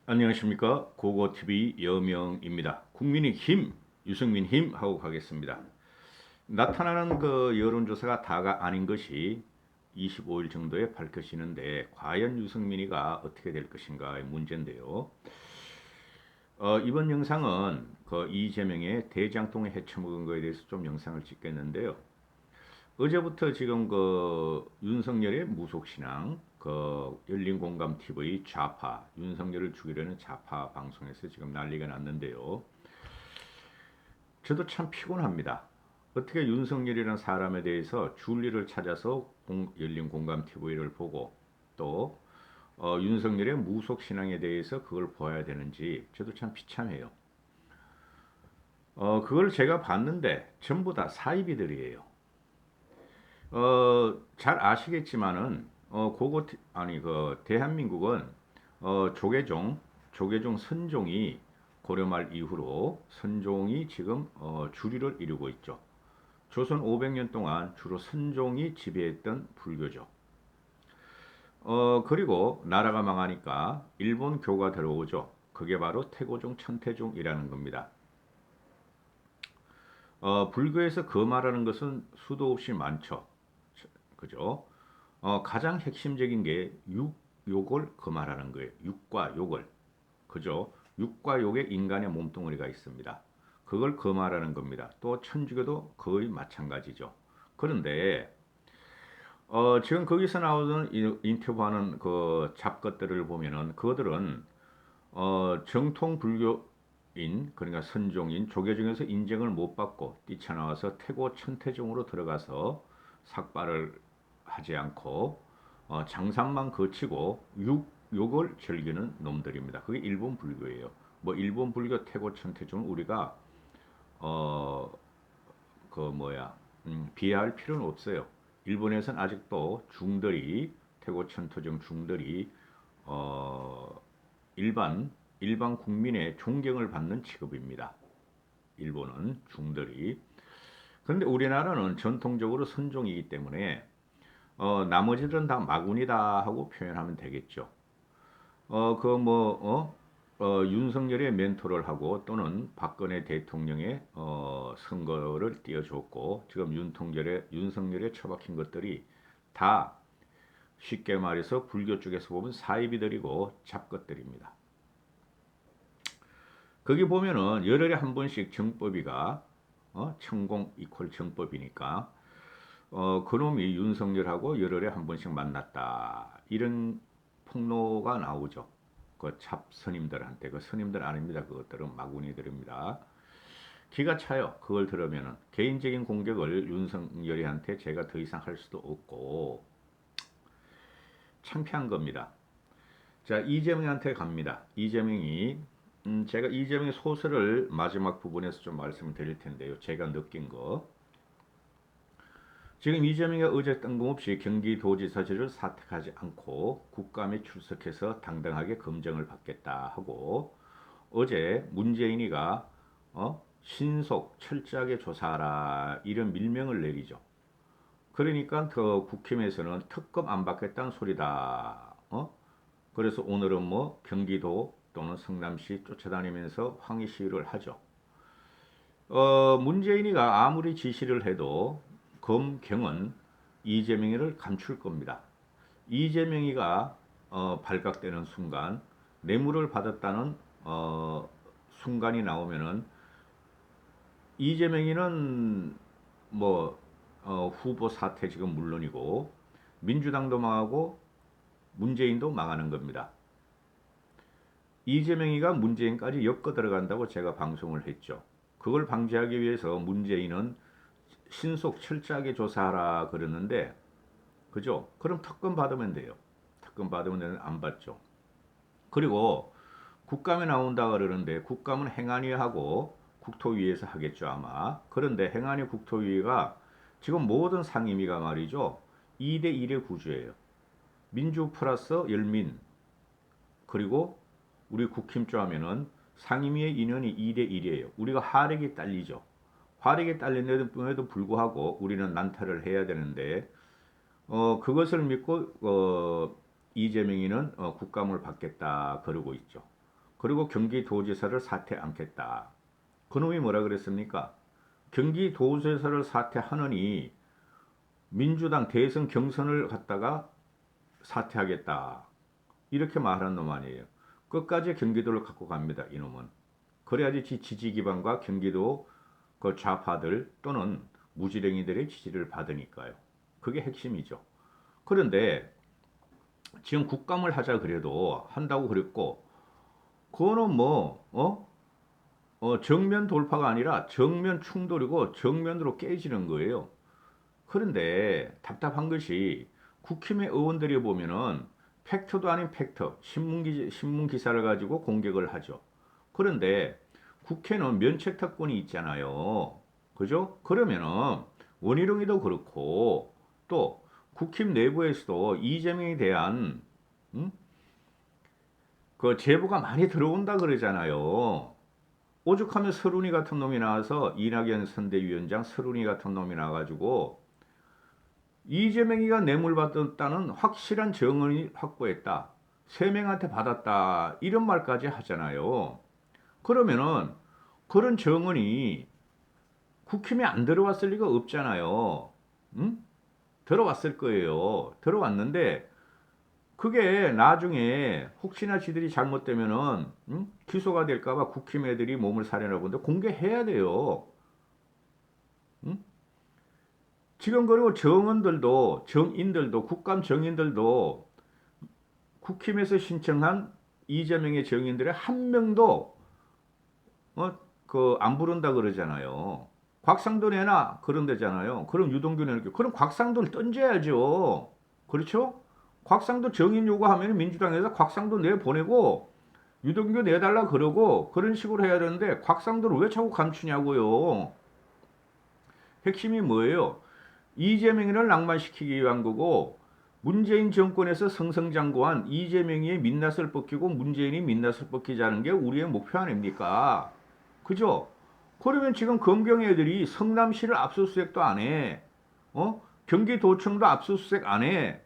안녕하십니까. 고고TV 여명입니다. 국민의힘 유승민 힘 하고 가겠습니다. 나타나는 그 여론조사가 다가 아닌 것이 25일 정도에 밝혀지는데 과연 유승민이가 어떻게 될 것인가의 문제인데요. 이번 영상은 그 이재명의 대장동에 해쳐먹은 거에 대해서 좀 영상을 찍겠는데요. 어제부터 지금 그 윤석열의 무속신앙, 그 열린공감 TV 좌파, 윤석열을 죽이려는 좌파 방송에서 지금 난리가 났는데요. 저도 참 피곤합니다. 어떻게 윤석열이라는 사람에 대해서 줄리를 찾아서 열린공감 TV를 보고 또 윤석열의 무속신앙에 대해서 그걸 보아야 되는지 저도 참 비참해요. 그걸 제가 봤는데 전부 다 사이비들이에요. 잘 아시겠지만은 아니 그 대한민국은 조계종 선종이 고려말 이후로 선종이 지금 주류를 이루고 있죠. 조선 500년 동안 주로 선종이 지배했던 불교죠. 그리고 나라가 망하니까 일본 교가 들어오죠. 그게 바로 태고종 천태종이라는 겁니다. 불교에서 그 말하는 것은 수도 없이 많죠. 그죠? 가장 핵심적인 게 욕을 금하라는 거예요. 육과 욕을. 그죠? 육과 욕에 인간의 몸뚱어리가 있습니다. 그걸 금하라는 겁니다. 또 천주교도 거의 마찬가지죠. 그런데 지금 거기서 나오는 인터뷰하는 그 잡것들을 보면은 그들은 정통 불교인 그러니까 선종인 조계종에서 인정을 못 받고 뛰쳐나와서 태고 천태종으로 들어가서 삭발을 하지 않고 장상만 거치고 욕을 즐기는 놈들입니다. 그게 일본 불교예요. 뭐 일본 불교 태고 천태종 우리가 어 그 뭐야 비하할 필요는 없어요. 일본에서는 아직도 중들이 태고 천태종 중들이 어 일반 국민의 존경을 받는 직업입니다. 일본은 중들이. 그런데 우리나라는 전통적으로 선종이기 때문에 나머지들은 다 마군이다 하고 표현하면 되겠죠. 윤석열의 멘토를 하고 또는 박근혜 대통령의 선거를 띄워줬고 지금 윤석열에 처박힌 것들이 다 쉽게 말해서 불교 쪽에서 보면 사이비들이고 잡것들입니다. 거기 보면은 열흘에 한 번씩 정법이가 천공 이퀄 정법이니까 그놈이 윤석열하고 열흘에 한 번씩 만났다 이런 폭로가 나오죠. 그 잡스님들한테 그 스님들 아닙니다. 그것들은 마구니들입니다. 기가 차요. 그걸 들으면은 개인적인 공격을 윤석열이한테 제가 더 이상 할 수도 없고 창피한 겁니다. 자, 이재명한테 갑니다. 이재명이 제가 이재명의 소설을 마지막 부분에서 좀 말씀을 드릴 텐데요. 제가 느낀 거. 지금 이재명이 어제 뜬금없이 경기도지사직을 사퇴하지 않고 국감에 출석해서 당당하게 검증을 받겠다 하고 어제 문재인이가 신속 철저하게 조사하라 이런 밀명을 내리죠. 그러니까 그 국힘에서는 특검 안 받겠다는 소리다. 그래서 오늘은 뭐 경기도 또는 성남시 쫓아다니면서 항의 시위를 하죠. 문재인이가 아무리 지시를 해도 검경은 이재명이를 감출 겁니다. 이재명이가 발각되는 순간 뇌물을 받았다는 순간이 나오면은 이재명이는 뭐 후보 사퇴 지금 물론이고 민주당도 망하고 문재인도 망하는 겁니다. 이재명이가 문재인까지 엮어 들어간다고 제가 방송을 했죠. 그걸 방지하기 위해서 문재인은 신속 철저하게 조사하라 그러는데 그죠? 그럼 특검 받으면 돼요. 특검 받으면 되는데 안 받죠. 그리고 국감에 나온다 그러는데 국감은 행안위하고 국토위에서 하겠죠 아마. 그런데 행안위 국토위가 지금 모든 상임위가 말이죠. 2대 1의 구조예요. 민주 플러스 열민 그리고 우리 국힘조 하면은 상임위의 인원이 2대 1이에요. 우리가 화력이 딸리죠. 화력이 딸리는데도 불구하고 우리는 난타를 해야 되는데 그것을 믿고 이재명이는 국감을 받겠다 그러고 있죠. 그리고 경기도지사를 사퇴 않겠다. 그놈이 뭐라 그랬습니까? 경기도지사를 사퇴하느니 민주당 대선 경선을 갖다가 사퇴하겠다. 이렇게 말한 놈 아니에요. 끝까지 경기도를 갖고 갑니다. 이놈은. 그래야지 지지 기반과 경기도 그 좌파들 또는 무지랭이들의 지지를 받으니까요. 그게 핵심이죠. 그런데 지금 국감을 하자 그래도 한다고 그랬고 그거는 정면 돌파가 아니라 정면 충돌이고 정면으로 깨지는 거예요. 그런데 답답한 것이 국힘의 의원들이 보면은 팩트도 아닌 팩트, 신문 기사를 가지고 공격을 하죠. 그런데 국회는 면책특권이 있잖아요. 그죠? 그러면은 원희룡이도 그렇고 또 국힘 내부에서도 이재명에 대한 그 제보가 많이 들어온다 그러잖아요. 오죽하면 서른이 같은 놈이 나와서 이낙연 선대위원장 서른이 같은 놈이 나와가지고 이재명이가 뇌물 받았다는 확실한 증언이 확보했다. 세 명한테 받았다. 이런 말까지 하잖아요. 그러면은 그런 증언이 국힘에 안 들어왔을 리가 없잖아요. 응? 들어왔을 거예요. 들어왔는데 그게 나중에 혹시나 지들이 잘못되면은 기소가 될까봐 국힘 애들이 몸을 사려나 본데 공개해야 돼요. 응? 지금 그리고 정인들도 국감 정인들도 국힘에서 신청한 이재명의 정인들의 한 명도 안 부른다 그러잖아요. 곽상도 내놔 그런 데잖아요. 그럼 유동규 내놓고 그럼 곽상도를 던져야죠. 그렇죠? 곽상도 정인 요구하면 민주당에서 곽상도 내보내고 유동규 내달라 그러고 그런 식으로 해야 되는데 곽상도를 왜 자꾸 감추냐고요. 핵심이 뭐예요? 이재명이를 낭만시키기 위한 거고 문재인 정권에서 승승장구한 이재명이 민낯을 벗기고 문재인이 민낯을 벗기자는 게 우리의 목표 아닙니까? 그죠? 그러면 지금 검경 애들이 성남시를 압수수색도 안 해. 경기도청도 압수수색 안 해.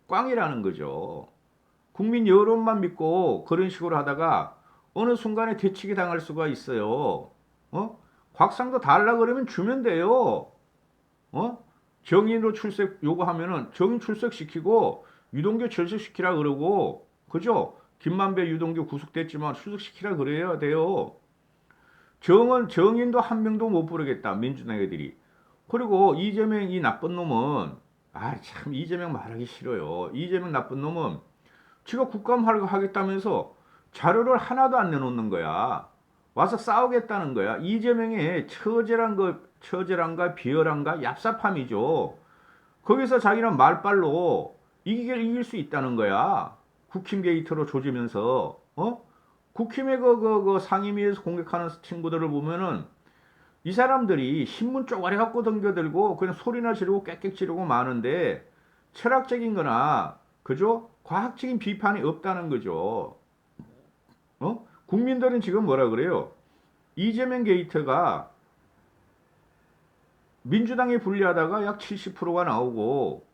꽝이라는 거죠. 국민 여론만 믿고 그런 식으로 하다가 어느 순간에 되치기 당할 수가 있어요. 곽상도 달라 그러면 주면 돼요. 정인으로 출석 요구하면은 정인 출석시키고 유동규 출석시키라 그러고 그죠? 김만배 유동규 구속됐지만 출석시키라 그래야 돼요. 정인도 한 명도 못 부르겠다 민주당 애들이. 그리고 이재명 이 나쁜 놈은 참 이재명 말하기 싫어요. 이재명 나쁜 놈은 지가 국감 하겠다면서 자료를 하나도 안 내놓는 거야. 와서 싸우겠다는 거야. 이재명의 처절한가 비열한가 얍삽함이죠. 거기서 자기는 말빨로 이길 수 있다는 거야. 국힘 게이트로 조지면서 국힘의 그 상임위에서 공격하는 친구들을 보면은 이 사람들이 신문 쪼가리 갖고 덤겨들고 그냥 소리나 지르고 꽥꽥 지르고 마는데 철학적인 거나 그죠? 과학적인 비판이 없다는 거죠. 국민들은 지금 뭐라 그래요? 이재명 게이트가 민주당에 불리하다가 약 70%가 나오고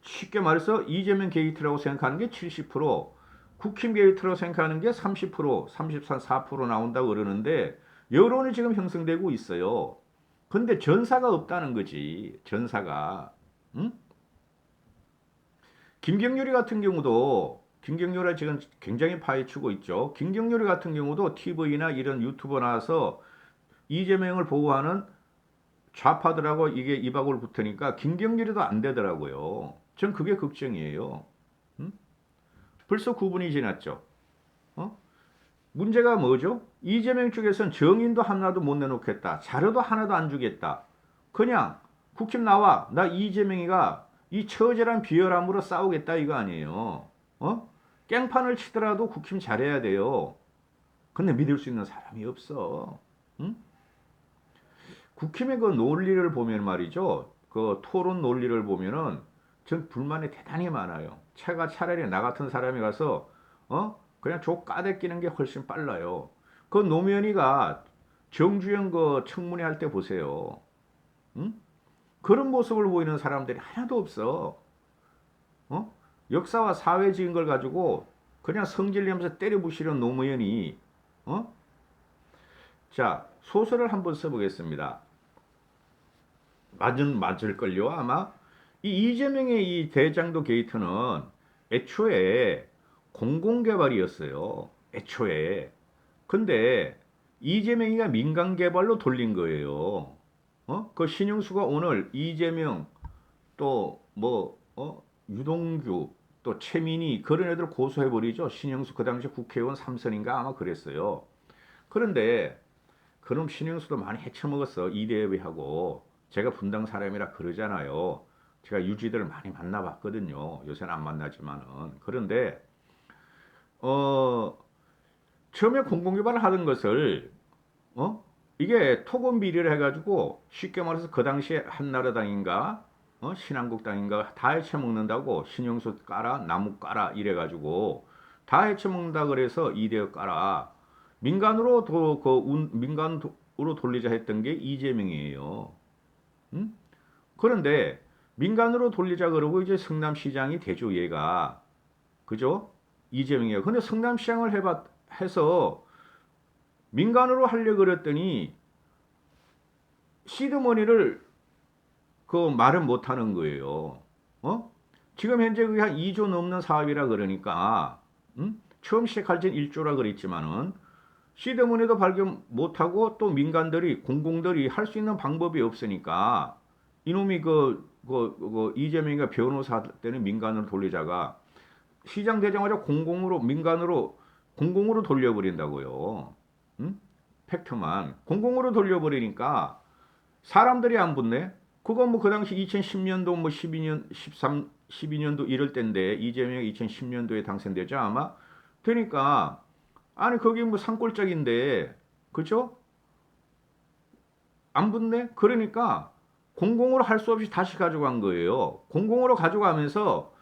쉽게 말해서 이재명 게이트라고 생각하는 게 70%, 국힘 게이트라고 생각하는 게 30%, 33, 4% 나온다고 그러는데 여론이 지금 형성되고 있어요. 근데 전사가 없다는 거지. 전사가. 응? 김경률이 같은 경우도 김경률이 지금 굉장히 파헤치고 있죠. 김경률이 같은 경우도 TV나 이런 유튜버 나와서 이재명을 보호하는 좌파들하고 이게 입하고를 붙으니까 김경률이도 안 되더라고요. 전 그게 걱정이에요. 벌써 9분이 지났죠. 문제가 뭐죠? 이재명 쪽에서는 정인도 하나도 못 내놓겠다. 자료도 하나도 안 주겠다. 그냥 국힘 나와. 나 이재명이가 이 처절한 비열함으로 싸우겠다 이거 아니에요. 깽판을 치더라도 국힘 잘해야 돼요. 근데 믿을 수 있는 사람이 없어. 응? 국힘의 그 논리를 보면 말이죠. 그 토론 논리를 보면은 전 불만이 대단히 많아요. 차라리 나 같은 사람이 가서 그냥 조 까대끼는 게 훨씬 빨라요. 그 노무현이가 정주영 그 청문회 할 때 보세요. 응? 그런 모습을 보이는 사람들이 하나도 없어. 역사와 사회 지은 걸 가지고 그냥 성질 내면서 때려 부시는 노무현이 어? 자, 소설을 한번 써보겠습니다. 맞을걸요 아마. 이 이재명의 이 대장도 게이트는 애초에 공공개발이었어요. 애초에. 근데 이재명이가 민간개발로 돌린 거예요. 그 신영수가 오늘 이재명 또 유동규 또 최민희 그런 애들 고소해버리죠. 신영수 그 당시 국회의원 3선인가 아마 그랬어요. 그런데 그럼 신영수도 많이 헤쳐먹었어. 이대협하고. 제가 분당 사람이라 그러잖아요. 제가 유지들을 많이 만나봤거든요. 요새는 안 만나지만은. 그런데 처음에 공공개발을 하던 것을 이게 토건 비리를 해가지고 쉽게 말해서 그 당시에 한나라당인가 신한국당인가 다 헤쳐먹는다고 신영수 까라 나무 까라 이래가지고 다 헤쳐먹는다 그래서 이대협 까라 민간으로 민간으로 돌리자 했던 게 이재명이에요. 응? 그런데 민간으로 돌리자 그러고 이제 성남시장이 되죠 얘가. 그죠? 이재명이에요. 근데 성남시장을 해서 민간으로 하려고 그랬더니 시드머니를 그 말은 못하는 거예요. 지금 현재 그게 한 2조 넘는 사업이라 그러니까 처음 시작할 땐 1조라 그랬지만은 시드머니도 발견 못하고 또 민간들이 공공들이 할 수 있는 방법이 없으니까 이놈이 이재명이가 변호사 때는 민간으로 돌리자가 시장 되자마자 공공으로 돌려버린다고요. 팩트만 공공으로 돌려버리니까 사람들이 안 붙네. 그건 뭐 그 당시 2010년도 뭐 12년도 이럴 때인데 이재명이 2010년도에 당선되죠 아마. 되니까 아니 거기 뭐 산골짜기인데 그죠? 안 붙네. 그러니까 공공으로 할 수 없이 다시 가져간 거예요. 공공으로 가져가면서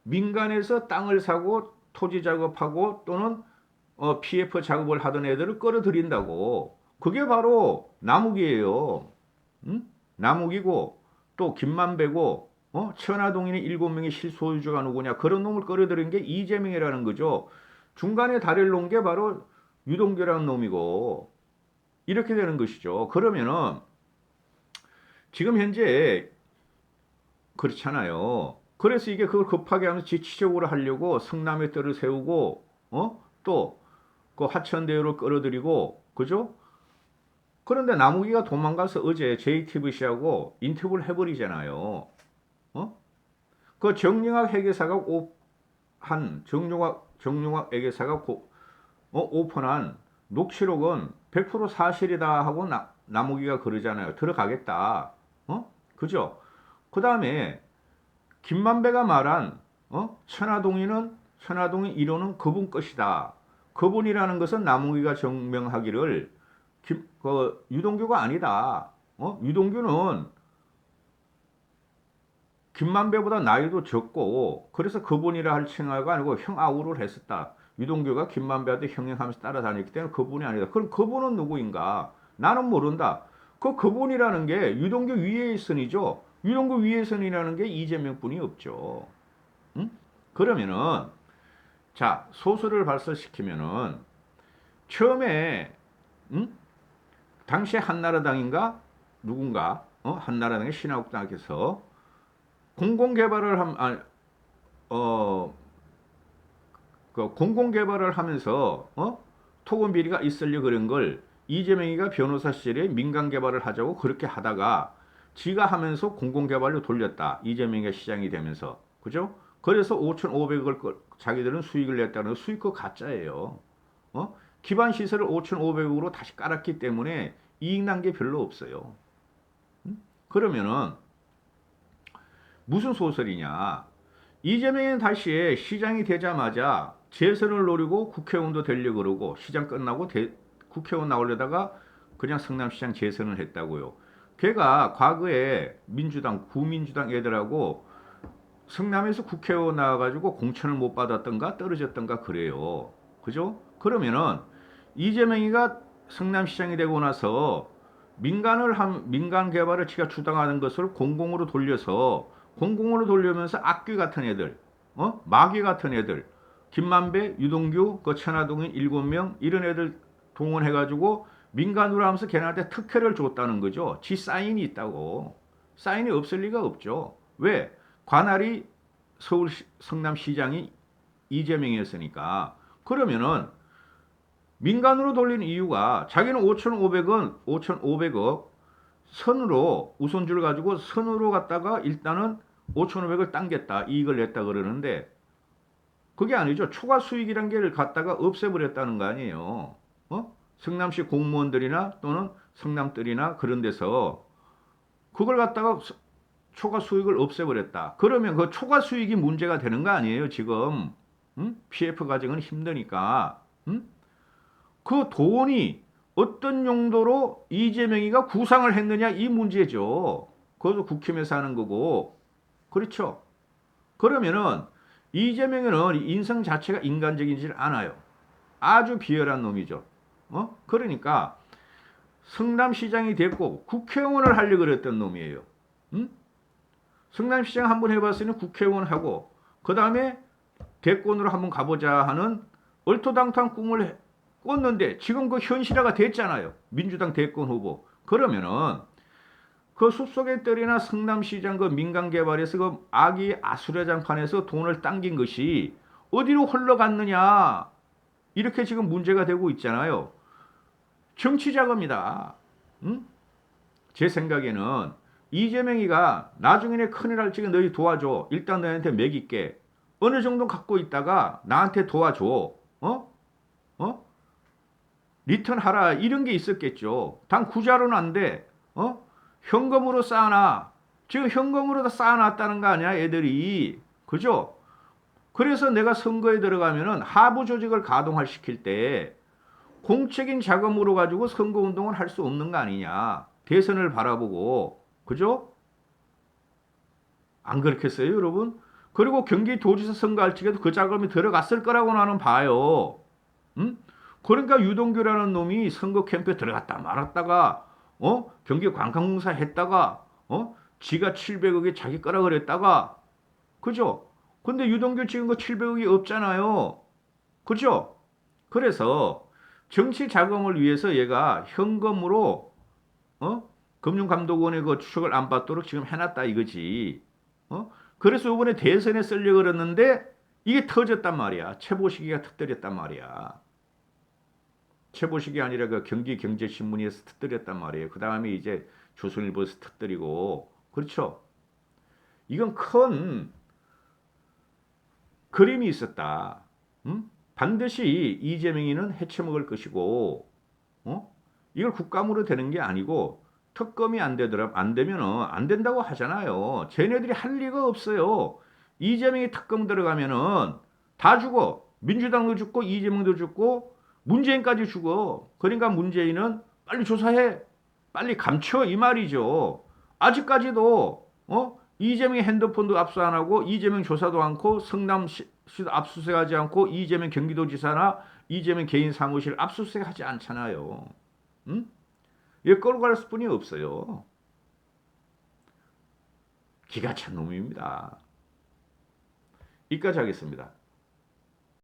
민간에서 땅을 사고 토지 작업하고 또는 PF 작업을 하던 애들을 끌어들인다고. 그게 바로 남욱이에요. 남욱이고 또 김만배고 천화동인의 7명의 실소유주가 누구냐 그런 놈을 끌어들인 게 이재명이라는 거죠. 중간에 다리를 놓은 게 바로 유동규라는 놈이고 이렇게 되는 것이죠. 그러면은 지금 현재 그렇잖아요. 그래서 이게 그걸 급하게 하면서 지치적으로 하려고 성남의 뜰을 세우고 또 그 하천대유를 끌어들이고 그죠? 그런데 남욱이가 도망가서 어제 JTBC하고 인터뷰를 해버리잖아요. 그 정영학 회계사가 정용학 회계사가 오픈한 녹취록은 100% 사실이다 하고 남욱이가 그러잖아요. 들어가겠다. 그죠? 그 다음에 김만배가 말한 천화동인 1호는 그분 것이다. 그분이라는 것은 남욱이가 증명하기를 유동규가 아니다. 유동규는 김만배보다 나이도 적고 그래서 그분이라 할 칭하가 아니고 형아우를 했었다. 유동규가 김만배한테 형형하면서 따라다녔기 때문에 그분이 아니다. 그럼 그분은 누구인가? 나는 모른다. 그분이라는 게 유동규 위에 선이죠. 유동규 위에 선이라는 게 이재명뿐이 없죠. 그러면은 자 소설을 발설시키면은 처음에 당시에 한나라당인가 누군가 한나라당의 신한국당에서 공공개발을 공공개발을 하면서 토건 비리가 있으려 그런 걸 이재명이가 변호사 시절에 민간개발을 하자고 그렇게 하다가 지가 하면서 공공개발로 돌렸다. 이재명이가 시장이 되면서 그죠? 그래서 5,500억을 자기들은 수익을 냈다는 수익 가짜예요. 기반 시설을 5,500억으로 다시 깔았기 때문에 이익 난 게 별로 없어요. 그러면은 무슨 소설이냐? 이재명은 다시 시장이 되자마자 재선을 노리고 국회의원도 되려고 그러고 시장 끝나고 국회의원 나오려다가 그냥 성남시장 재선을 했다고요. 걔가 과거에 구민주당 애들하고 성남에서 국회의원 나와가지고 공천을 못 받았던가 떨어졌던가 그래요. 그죠? 그러면은 이재명이가 성남시장이 되고 나서 민간 개발을 지가 주장하는 것을 공공으로 돌려면서 악귀 같은 애들, 마귀 같은 애들, 김만배, 유동규, 그 천하동인 7명 이런 애들 동원해가지고 민간으로 하면서 걔네한테 특혜를 줬다는 거죠. 지 사인이 있다고. 사인이 없을 리가 없죠. 왜? 관할이 서울 성남시장이 이재명이었으니까. 그러면은 민간으로 돌린 이유가 자기는 5,500억 선으로 우선주를 가지고 선으로 갔다가 일단은 5,500을 당겼다. 이익을 냈다 그러는데 그게 아니죠. 초과 수익이란 게 갖다가 없애버렸다는 거 아니에요. 성남시 공무원들이나 또는 성남들이나 그런 데서 그걸 갖다가 초과 수익을 없애버렸다. 그러면 그 초과 수익이 문제가 되는 거 아니에요, 지금. PF 가정은 힘드니까. 그 돈이 어떤 용도로 이재명이가 구상을 했느냐 이 문제죠. 그것도 국힘에서 하는 거고. 그렇죠. 그러면은 이재명은 인성 자체가 인간적이지 않아요. 아주 비열한 놈이죠. 그러니까 성남시장이 됐고 국회의원을 하려고 그랬던 놈이에요. 성남시장 한번 해봤으니 국회의원 하고 그 다음에 대권으로 한번 가보자 하는 얼토당토한 꿈을 꿨는데 지금 그 현실화가 됐잖아요. 민주당 대권 후보. 그러면은 그 숲속의 뜰이나 성남시장 그 민간개발에서 그 아기 아수라장판에서 돈을 당긴 것이 어디로 흘러갔느냐 이렇게 지금 문제가 되고 있잖아요. 정치자금이다. 제 생각에는 이재명이가 나중에 큰일 할 적에 너희 도와줘. 일단 너희한테 먹일게. 어느 정도 갖고 있다가 나한테 도와줘. 리턴 하라. 이런 게 있었겠죠. 단 구자로는 안 돼. 현금으로 쌓아놔. 지금 현금으로 다 쌓아놨다는 거 아니야, 애들이. 그죠? 그래서 내가 선거에 들어가면은 하부 조직을 가동시킬 때 공적인 자금으로 가지고 선거운동을 할 수 없는 거 아니냐. 대선을 바라보고. 그죠? 안 그렇겠어요, 여러분? 그리고 경기도지사 선거할 적에도 그 자금이 들어갔을 거라고 나는 봐요. 그러니까 유동규라는 놈이 선거 캠프에 들어갔다 말았다가 경기 관광공사 했다가 지가 700억이 자기 거라 그랬다가 그죠? 근데 유동규 지금 그 700억이 없잖아요. 그죠? 그래서 정치 자금을 위해서 얘가 현금으로 금융감독원의 그 추적을 안 받도록 지금 해놨다 이거지. 그래서 이번에 대선에 쓰려고 그랬는데 이게 터졌단 말이야. 최보식이가 터뜨렸단 말이야. 최보식이 아니라 그 경기경제신문에서 터뜨렸단 말이에요. 그 다음에 이제 조선일보에서 터뜨리고 그렇죠. 이건 큰 그림이 있었다. 반드시 이재명이는 해쳐먹을 것이고 이걸 국감으로 되는 게 아니고 특검이 안 되면은 안 된다고 하잖아요. 쟤네들이 할 리가 없어요. 이재명이 특검 들어가면은 다 죽어. 민주당도 죽고 이재명도 죽고 문재인까지 죽어. 그러니까 문재인은 빨리 조사해. 빨리 감춰 이 말이죠. 아직까지도 이재명의 핸드폰도 압수 안 하고 이재명 조사도 않고 성남시도 압수수색하지 않고 이재명 경기도지사나 이재명 개인 사무실 압수수색하지 않잖아요. 얘 끌고 갈 수뿐이 없어요. 기가 찬 놈입니다. 이까지 하겠습니다.